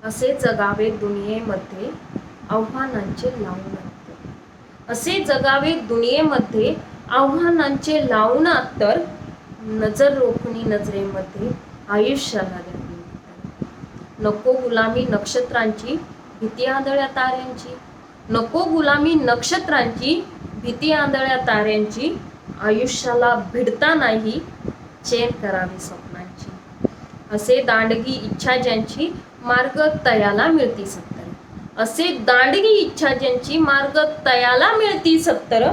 असे जगावे दुनियेमध्ये आव्हानांचे लावून अंतर. असे जगावे दुनियेमध्ये आव्हानांचे लावून अंतर. नजर रोखणी नजरेमध्ये आयुष्याला द्यावे उत्तर. नको गुलामी नक्षत्रांची भीती आंधळ्या ताऱ्यांची. नको गुलामी नक्षत्रांची भीती आंधळ्या ताऱ्यांची. आयुष्याला भिडता नाही चैन करावी स्वप्नांची. असे दांडगी इच्छा ज्यांची मार्ग तयाला मिळती सत्तर. असे दांडगी इच्छा ज्यांची मार्ग तयाला मिळती सत्तर.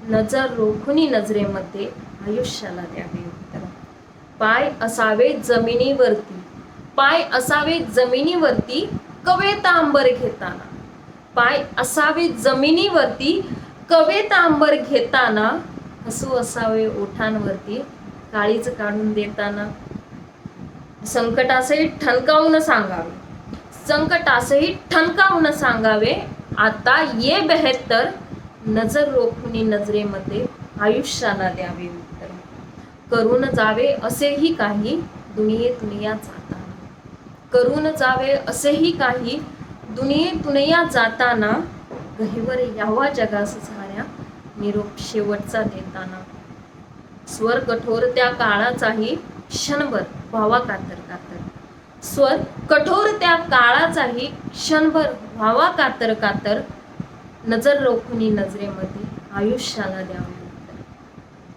नजर रोखुनी नजरेमध्ये आयुष्याला द्यावे उत्तर. पाय असावे जमिनीवरती. पाय असावे जमिनीवरती कवेता अंबर घेताना. पाय असावे जमिनीवरती कवेता अंबर घेताना. हसू असावे ओठांवरती काळीज काढून देताना. संकटासही ठणकावून सांगावे. संकटासही ठणकावून सांगावे आता ये बेहत्तर. नजर रोखुनी नजरेमध्ये आयुष्याला द्यावे उत्तर. करून जावे असेही काही दुनियेतून या जाताना. करून जावे असेही काही दुनियेतून या जाताना. गहिवर यावा जगास साऱ्या निरोप शेवटचा देताना. स्वर कठोर त्या काळाचाही क्षणभर व्हावा कातर कातर. स्वर कठोर त्या काळाचाही क्षणभर व्हावा कातर कातर. नजर रोखुनी नजरेमध्ये आयुष्याला द्यावे.